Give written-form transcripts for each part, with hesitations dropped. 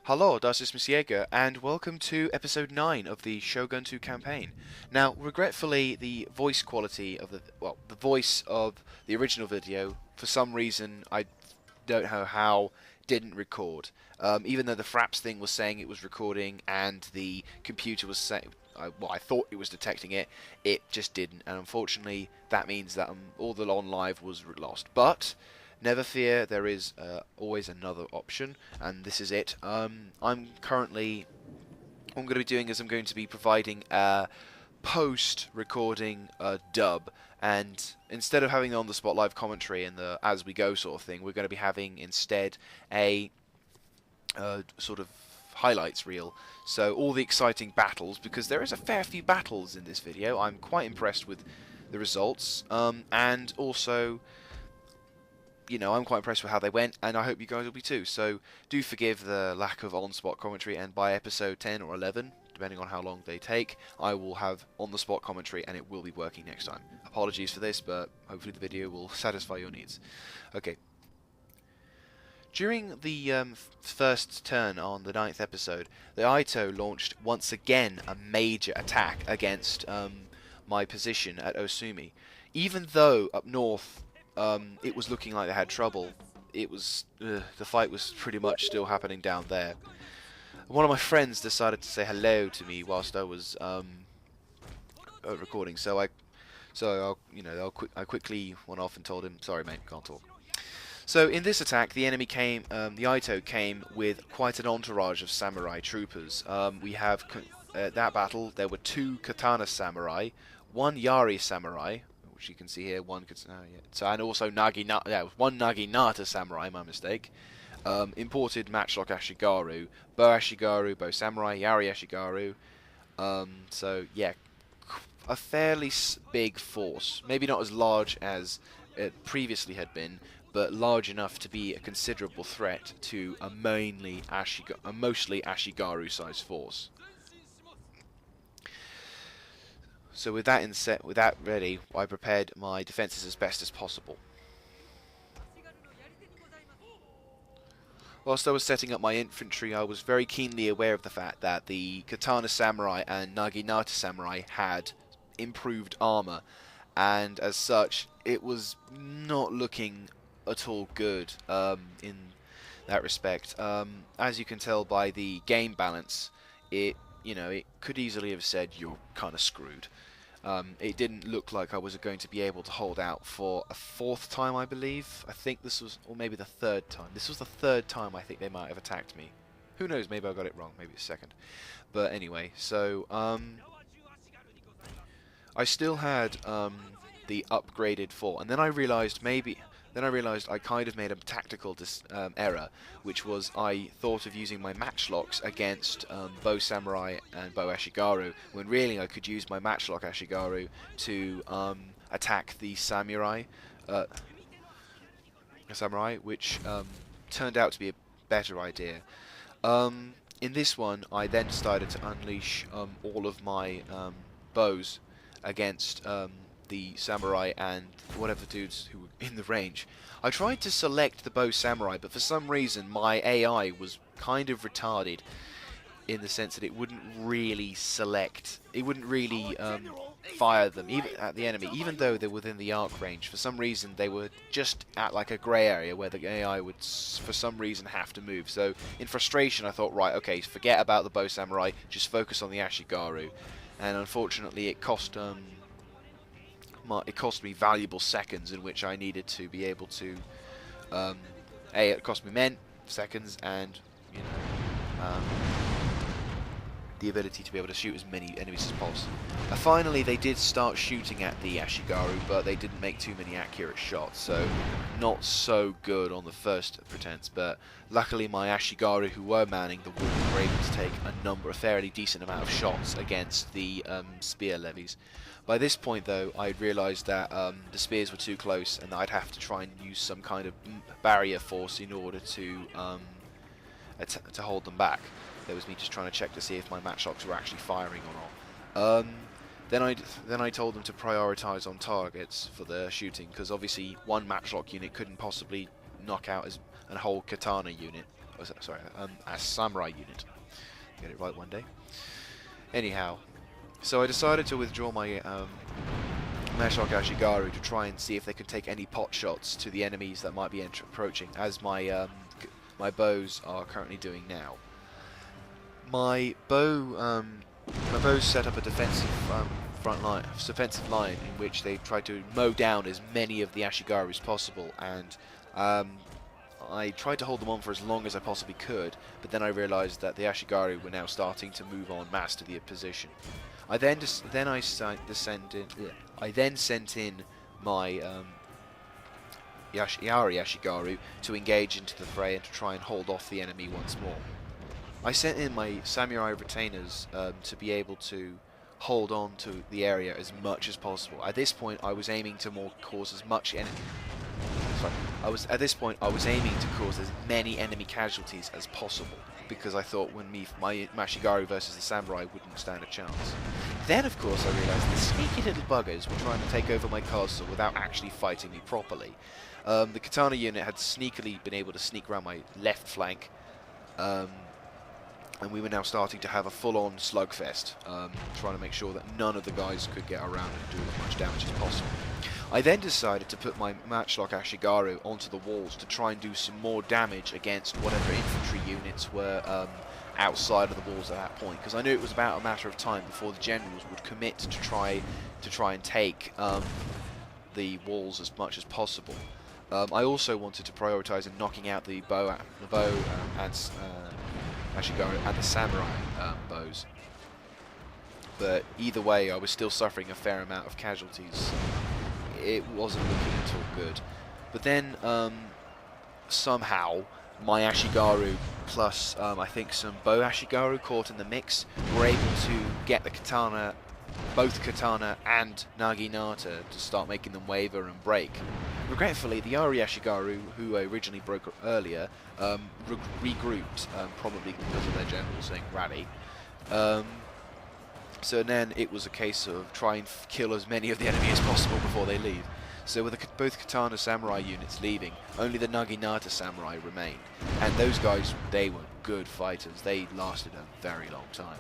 Hello, das ist Mr. and welcome to episode 9 of the Shogun 2 campaign. Now, regretfully, the voice quality of the voice of the original video, for some reason, I don't know how, didn't record. Even though the Fraps thing was saying it was recording and the computer was saying, well, I thought it was detecting it, it just didn't, and unfortunately, that means that all the on live was lost. But never fear, there is always another option, and this is it. I'm currently, what I'm going to be doing is I'm going to be providing a post-recording dub, and instead of having the on-the-spot live commentary and the as-we-go sort of thing, we're going to be having instead a sort of highlights reel. So all the exciting battles, because there is a fair few battles in this video. I'm quite impressed with the results, and also, I'm quite impressed with how they went, and I hope you guys will be too. So do forgive the lack of on-spot commentary, and by episode 10 or 11, depending on how long they take, I will have on-the-spot commentary, and it will be working next time. Apologies for this, but hopefully the video will satisfy your needs. Okay. During the first turn on the 9th episode, the Aito launched once again a major attack against my position at Osumi. Even though up north it was looking like they had trouble, the fight was pretty much still happening down there. One of my friends decided to say hello to me whilst I was recording, so I quickly went off and told him, "Sorry, mate, can't talk." So in this attack, the enemy came, the Aito came with quite an entourage of samurai troopers. We have that battle. There were 2 katana samurai, 1 yari samurai, which you can see here, one and also one naginata samurai, my mistake. Imported matchlock ashigaru, bow ashigaru, bow samurai, yari ashigaru. So yeah, a fairly big force. Maybe not as large as it previously had been, but large enough to be a considerable threat to a mostly ashigaru-sized force. So with that ready, I prepared my defences as best as possible. Whilst I was setting up my infantry, I was very keenly aware of the fact that the Katana Samurai and Naginata Samurai had improved armour, and as such, it was not looking at all good in that respect. As you can tell by the game balance, it could easily have said you're kind of screwed. It didn't look like I was going to be able to hold out for a 4th time, I believe. I think this was, or maybe the 3rd time. This was the 3rd time I think they might have attacked me. Who knows, maybe I got it wrong, maybe it's 2nd. But anyway, so I still had the upgraded 4, and then I realised I kind of made a tactical error, which was I thought of using my matchlocks against bow samurai and bow ashigaru, when really I could use my matchlock ashigaru to attack the samurai, which turned out to be a better idea. In this one, I then decided to unleash all of my bows against the samurai and whatever dudes who were in the range. I tried to select the bow samurai, but for some reason my AI was kind of retarded in the sense that it wouldn't really fire them even at the enemy, even though they're within the arc range. For some reason they were just at like a grey area where the AI would for some reason have to move. So in frustration I thought, right, okay, forget about the bow samurai, just focus on the ashigaru. And unfortunately it cost me valuable seconds in which I needed to be able to it cost me seconds, and the ability to be able to shoot as many enemies as possible. Finally they did start shooting at the ashigaru, but they didn't make too many accurate shots, so not so good on the first pretense. But luckily my ashigaru who were manning the wall were able to take a fairly decent amount of shots against the spear levies. By this point though, I had realised that the spears were too close and that I'd have to try and use some kind of barrier force in order to hold them back. That was me just trying to check to see if my matchlocks were actually firing or not. Then I told them to prioritise on targets for the shooting, because obviously one matchlock unit couldn't possibly knock out a whole katana unit. sorry, a samurai unit. Get it right one day. Anyhow, so I decided to withdraw my Matchlock Ashigaru to try and see if they could take any pot shots to the enemies that might be approaching, as my bows are currently doing now. My bows set up a defensive defensive line in which they tried to mow down as many of the Ashigaru as possible, and I tried to hold them on for as long as I possibly could, but then I realised that the Ashigaru were now starting to move en masse to the position. I then sent in my Yari Ashigaru to engage into the fray and to try and hold off the enemy once more. I sent in my samurai retainers to be able to hold on to the area as much as possible. At this point, I was aiming to cause as much enemy. At this point, I was aiming to cause as many enemy casualties as possible, because I thought my Ashigaru versus the samurai wouldn't stand a chance. Then, of course, I realised the sneaky little buggers were trying to take over my castle without actually fighting me properly. The katana unit had sneakily been able to sneak around my left flank, and we were now starting to have a full-on slugfest, trying to make sure that none of the guys could get around and do as much damage as possible. I then decided to put my Matchlock Ashigaru onto the walls to try and do some more damage against whatever infantry units were outside of the walls at that point, because I knew it was about a matter of time before the generals would commit to try and take the walls as much as possible. I also wanted to prioritise in knocking out the bow and Ashigaru and the samurai bows. But either way, I was still suffering a fair amount of casualties. It wasn't looking at all good. But then, somehow, my Ashigaru plus, I think, some bow Ashigaru caught in the mix were able to get the katana, both katana and naginata, to start making them waver and break. Regretfully, the Yari Ashigaru, who I originally broke earlier, regrouped, probably because of their general saying rally. So then it was a case of trying to kill as many of the enemy as possible before they leave. So with both Katana Samurai units leaving, only the Naginata Samurai remained. And those guys, they were good fighters. They lasted a very long time.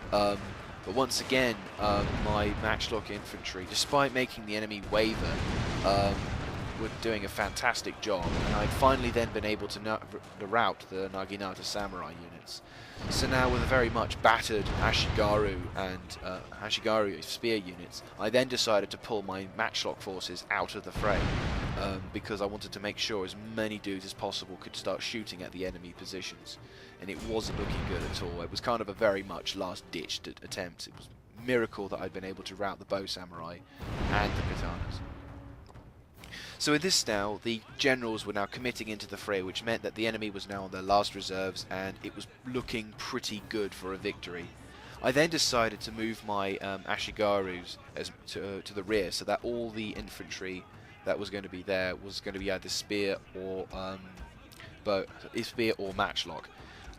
But once again, my Matchlock infantry, despite making the enemy waver, were doing a fantastic job. And I'd finally then been able to rout the Naginata Samurai units. So now, with a very much battered Ashigaru and Ashigaru spear units, I then decided to pull my Matchlock forces out of the fray, because I wanted to make sure as many dudes as possible could start shooting at the enemy positions. And it wasn't looking good at all. It was kind of a very much last-ditch attempt. It was a miracle that I'd been able to rout the bow samurai and the katanas. So in this now, the generals were now committing into the fray, which meant that the enemy was now on their last reserves, and it was looking pretty good for a victory. I then decided to move my Ashigarus to the rear, so that all the infantry that was going to be there was going to be either spear or matchlock.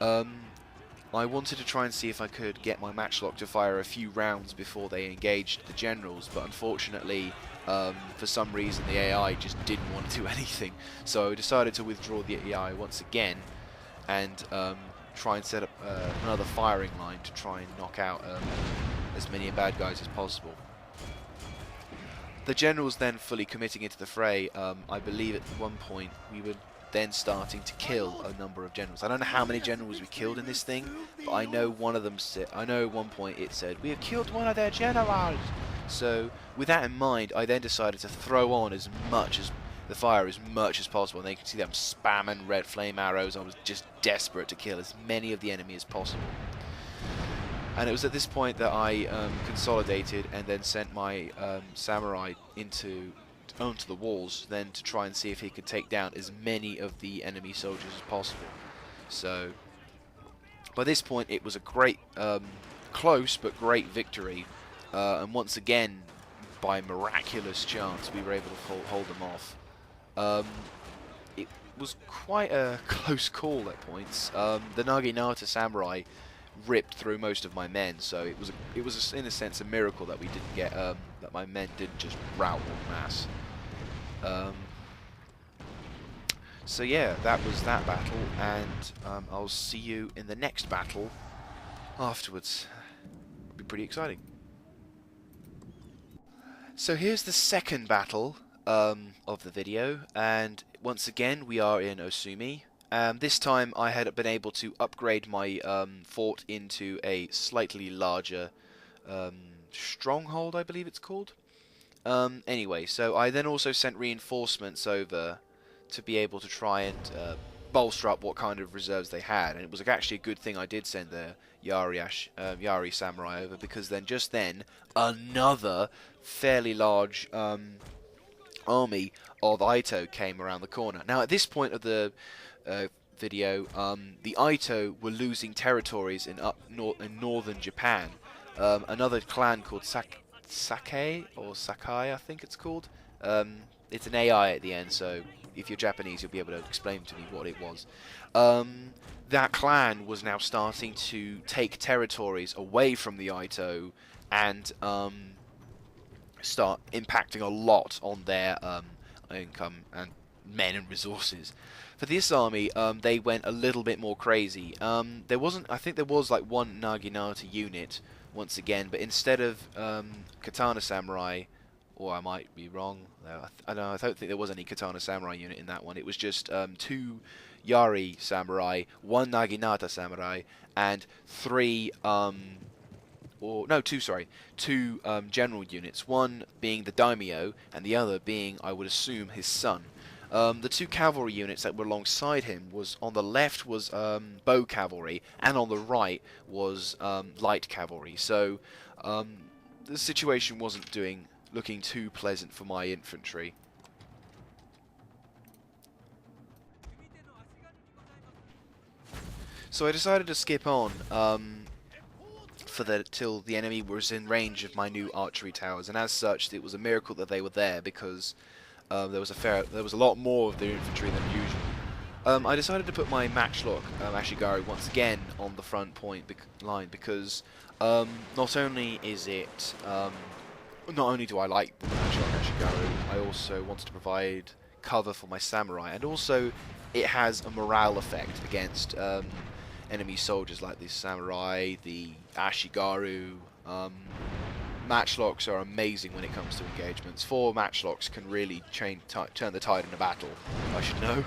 I wanted to try and see if I could get my matchlock to fire a few rounds before they engaged the generals, but unfortunately, for some reason, the AI just didn't want to do anything. So I decided to withdraw the AI once again and try and set up another firing line to try and knock out as many bad guys as possible. The generals then fully committing into the fray. I believe at one point we were then starting to kill a number of generals. I don't know how many generals we killed in this thing, but I know one of them I know at one point it said, "We have killed one of their generals." So with that in mind, I then decided to throw on as much as the fire as much as possible, and they can see them spamming red flame arrows. I was just desperate to kill as many of the enemy as possible. And it was at this point that I consolidated and then sent my samurai onto the walls, then to try and see if he could take down as many of the enemy soldiers as possible. So by this point, it was a great, close but great victory. And once again, by miraculous chance, we were able to hold them off. It was quite a close call at points. The Naginata Samurai ripped through most of my men, so it was in a sense a miracle that we didn't get that my men didn't just rout en masse. So yeah, that was that battle, and I'll see you in the next battle afterwards. It'll be pretty exciting. So here's the second battle of the video, and once again we are in Osumi. This time I had been able to upgrade my fort into a slightly larger stronghold, I believe it's called. Anyway, so I then also sent reinforcements over to be able to try and bolster up what kind of reserves they had, and it was actually a good thing I did send the Yari samurai over, because just then another fairly large army of Ito came around the corner. Now at this point of the video, the Ito were losing territories in northern Japan. Another clan called Sake or Sakai, I think it's called. It's an AI at the end, so if you're Japanese, you'll be able to explain to me what it was. That clan was now starting to take territories away from the Ito and start impacting a lot on their income and men and resources. For this army, they went a little bit more crazy. There wasn't, I think there was like one Naginata unit once again, but instead of Katana Samurai, or I might be wrong, I don't think there was any Katana Samurai unit in that one. It was just 2 Yari Samurai, 1 Naginata Samurai, and 3 two general units, one being the daimyo and the other being, I would assume, his son. The 2 cavalry units that were alongside him was, on the left was bow cavalry, and on the right was light cavalry. So the situation wasn't looking too pleasant for my infantry. So I decided to skip on till the enemy was in range of my new archery towers, and as such, it was a miracle that they were there, because there was a lot more of the infantry than usual. I decided to put my matchlock Ashigaru once again on the front line, because not only do I like the matchlock Ashigaru, I also wanted to provide cover for my samurai, and also it has a morale effect against enemy soldiers like the samurai, the Ashigaru. Matchlocks are amazing when it comes to engagements. 4 matchlocks can really turn the tide in a battle, I should know.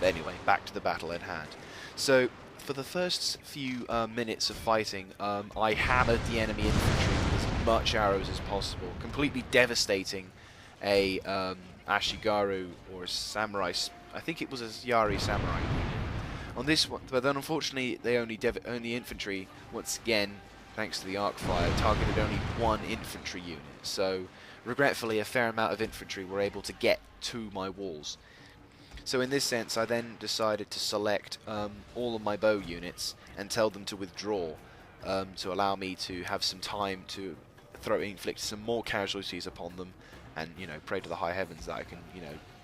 But anyway, back to the battle at hand. So, for the first few minutes of fighting, I hammered the enemy infantry with as much arrows as possible, completely devastating a Ashigaru or a samurai. I think it was a Yari samurai unit. On this one, but then unfortunately, they only infantry once again, thanks to the arc fire, targeted only 1 infantry unit. So, regretfully, a fair amount of infantry were able to get to my walls. So in this sense, I then decided to select all of my bow units and tell them to withdraw, to allow me to have some time to inflict some more casualties upon them, and pray to the high heavens that I can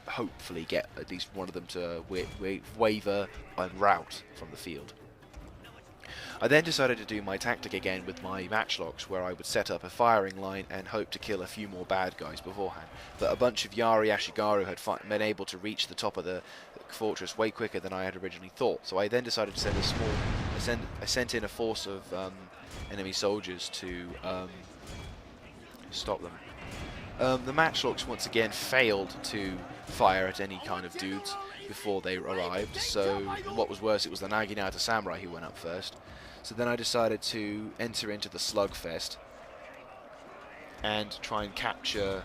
hopefully get at least one of them to waver and rout from the field. I then decided to do my tactic again with my matchlocks, where I would set up a firing line and hope to kill a few more bad guys beforehand. But a bunch of Yari Ashigaru had been able to reach the top of the fortress way quicker than I had originally thought. So I then decided to send I sent in a force of enemy soldiers to stop them. The matchlocks once again failed to fire at any kind of dudes before they arrived, so what was worse, it was the Naginata Samurai who went up first. So then I decided to enter into the slugfest and try and capture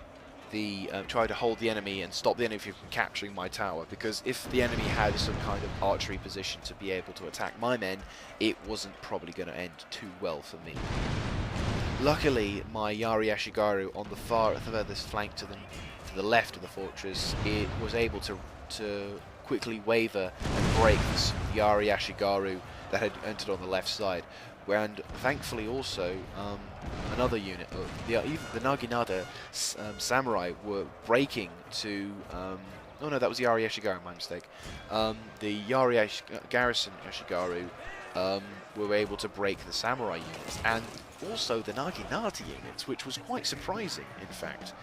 try to hold the enemy and stop the enemy from capturing my tower, because if the enemy had some kind of archery position to be able to attack my men, it wasn't probably going to end too well for me. Luckily, my Yari Ashigaru on the furthest flank to the left of the fortress, it was able to quickly waver and break the Yari Ashigaru that had entered on the left side. And thankfully also another unit, even the Naginata Samurai were breaking to... oh no, that was the Yari Ashigaru, my mistake. The Yari Garrison Ashigaru were able to break the Samurai units, and also the Naginata units, which was quite surprising, in fact.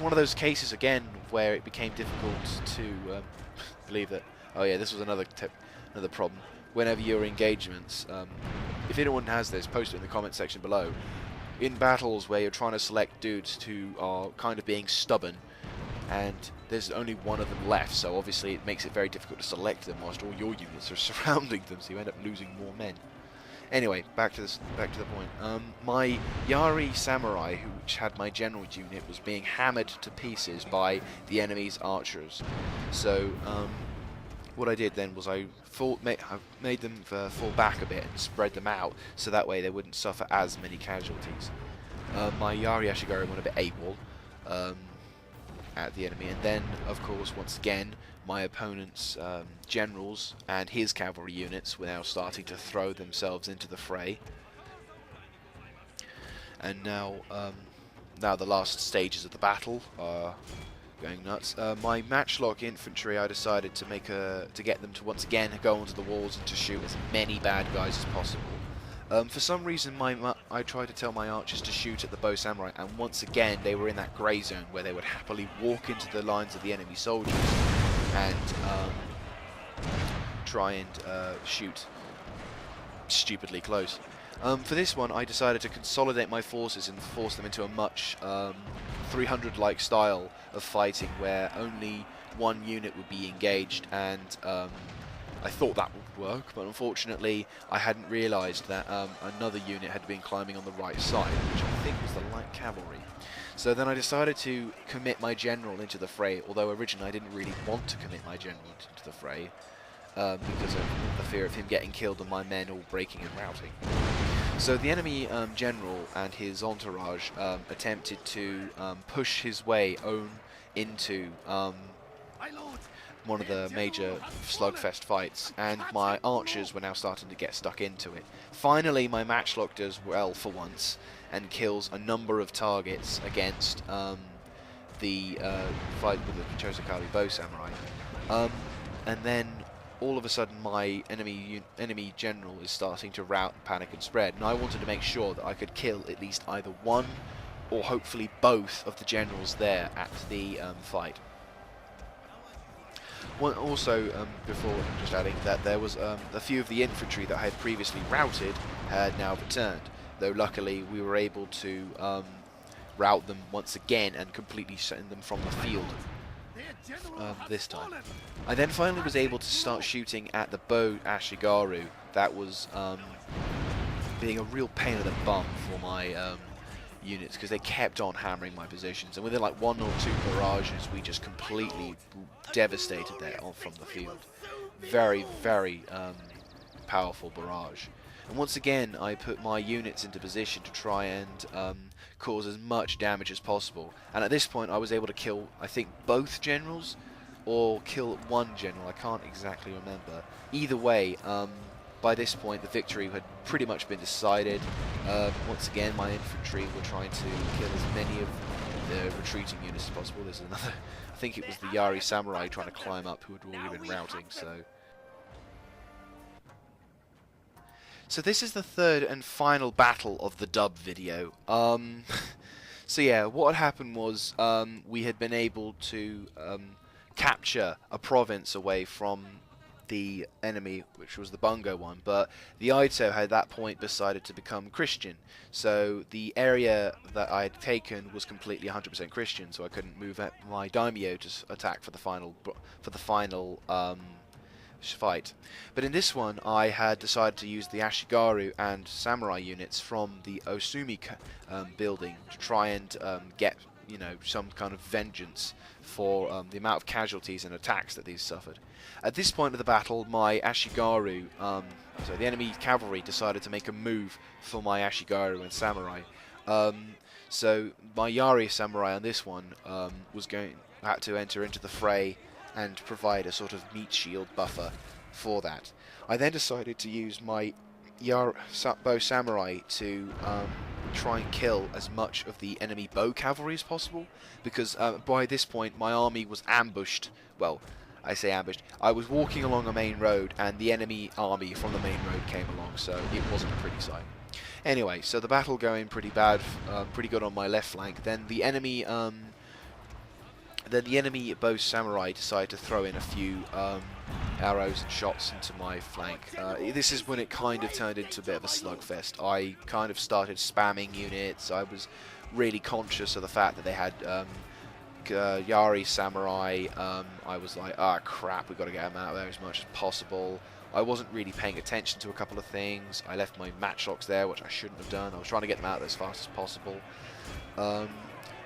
one of those cases again where it became difficult to believe that. Oh yeah, this was another problem. Whenever your engagements, if anyone has this, post it in the comment section below. In battles where you're trying to select dudes who are kind of being stubborn, and there's only one of them left, so obviously it makes it very difficult to select them whilst all your units are surrounding them, so you end up losing more men. Anyway, back to the point. My Yari samurai, which had my general unit, was being hammered to pieces by the enemy's archers. So what I did then was I made them fall back a bit and spread them out, so that way they wouldn't suffer as many casualties. My Yari Ashigaru went a bit AWOL at the enemy, and then, of course, once again, my opponent's generals and his cavalry units were now starting to throw themselves into the fray. And now, the last stages of the battle are going nuts. My matchlock infantry, I decided to get them to once again go onto the walls and to shoot as many bad guys as possible. For some reason, I tried to tell my archers to shoot at the bow samurai, and once again they were in that grey zone where they would happily walk into the lines of the enemy soldiers and try and shoot stupidly close. For this one, I decided to consolidate my forces and force them into a much 300-like style of fighting, where only one unit would be engaged, and I thought that would work, but unfortunately I hadn't realised that another unit had been climbing on the right side, which I think was the light cavalry. So then I decided to commit my general into the fray, although originally I didn't really want to commit my general into the fray, because of the fear of him getting killed and my men all breaking and routing. So the enemy general and his entourage attempted to push his way into one of the major slugfest fights, and my archers were now starting to get stuck into it. Finally, my matchlock does well for once and kills a number of targets against the fight with the Chosokabe bow samurai. And then all of a sudden my enemy general is starting to rout and panic and spread, and I wanted to make sure that I could kill at least either one or hopefully both of the generals there at the fight. Also, before just adding that there was a few of the infantry that I had previously routed had now returned, though luckily we were able to rout them once again and completely send them from the field this time. I then finally was able to start shooting at the bow Ashigaru. That was being a real pain in the bum for my units, because they kept on hammering my positions, and within like one or two barrages we just completely devastated them from the field. Very, very powerful barrage. And once again I put my units into position to try and cause as much damage as possible, and at this point I was able to kill, I think, both generals, or kill one general, I can't exactly remember. Either way, by this point the victory had pretty much been decided. Once again my infantry were trying to kill as many of the retreating units as possible. There's another, I think it was the Yari samurai trying to climb up who had already been routing, so this is the third and final battle of the dub video. So yeah, what had happened was we had been able to capture a province away from the enemy, which was the Bungo one, but the Aito had at that point decided to become Christian, so the area that I had taken was completely 100% Christian, so I couldn't move my daimyo to attack for the final fight. But in this one I had decided to use the Ashigaru and samurai units from the Osumi building to try and get, you know, some kind of vengeance for the amount of casualties and attacks that these suffered. At this point of the battle, my Ashigaru, so the enemy cavalry, decided to make a move for my Ashigaru and samurai. So my Yari samurai on this one had to enter into the fray and provide a sort of meat shield buffer for that. I then decided to use my bow samurai to try and kill as much of the enemy bow cavalry as possible, because by this point my army was ambushed. Well, I say ambushed. I was walking along a main road and the enemy army from the main road came along, so it wasn't a pretty sight. Anyway, so the battle going pretty bad, pretty good on my left flank. Then the enemy Then the enemy bow samurai decided to throw in a few arrows and shots into my flank. This is when it kind of turned into a bit of a slugfest. I kind of started spamming units. I was really conscious of the fact that they had Yari samurai. I was like, ah, crap, we've got to get them out of there as much as possible. I wasn't really paying attention to a couple of things. I left my matchlocks there, which I shouldn't have done. I was trying to get them out as fast as possible.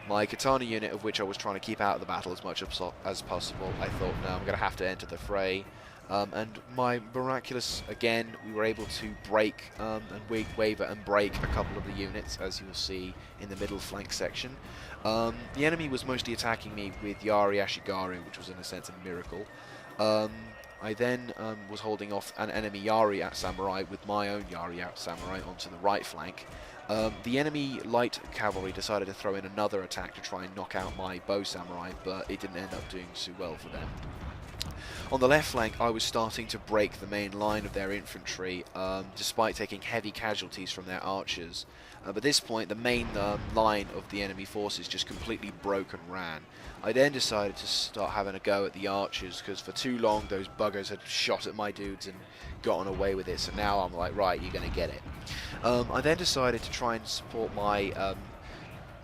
My katana unit, of which I was trying to keep out of the battle as much as possible, I thought, no, I'm going to have to enter the fray. And my miraculous, again, we were able to break and waver and break a couple of the units, as you will see in the middle flank section. The enemy was mostly attacking me with Yari Ashigaru, which was in a sense a miracle. I then was holding off an enemy Yari at Samurai with my own Yari at Samurai onto the right flank. The enemy light cavalry decided to throw in another attack to try and knock out my bow samurai, but it didn't end up doing too well for them. On the left flank, I was starting to break the main line of their infantry, despite taking heavy casualties from their archers. But at this point, the main line of the enemy forces just completely broke and ran. I then decided to start having a go at the archers, because for too long those buggers had shot at my dudes and gotten away with it, so now I'm like, right, you're going to get it. I then decided to try and support my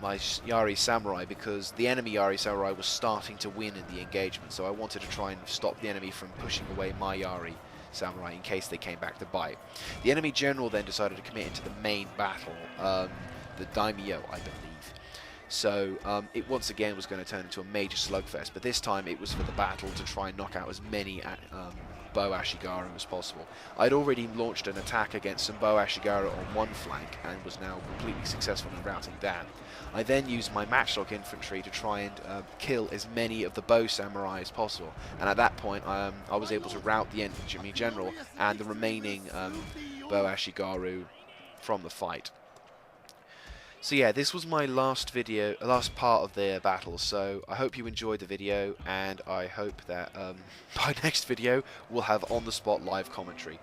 my Yari Samurai, because the enemy Yari Samurai was starting to win in the engagement, so I wanted to try and stop the enemy from pushing away my Yari Samurai in case they came back to bite. The enemy general then decided to commit into the main battle, the Daimyo, I believe. So it once again was going to turn into a major slugfest, but this time it was for the battle to try and knock out as many bow Ashigaru as possible. I'd already launched an attack against some bow Ashigaru on one flank and was now completely successful in routing that. I then used my matchlock infantry to try and kill as many of the bow samurai as possible, and at that point I was able to rout the enemy general and the remaining bow Ashigaru from the fight. So yeah, this was my last part of the battle, so I hope you enjoyed the video, and I hope that by next video we'll have on-the-spot live commentary.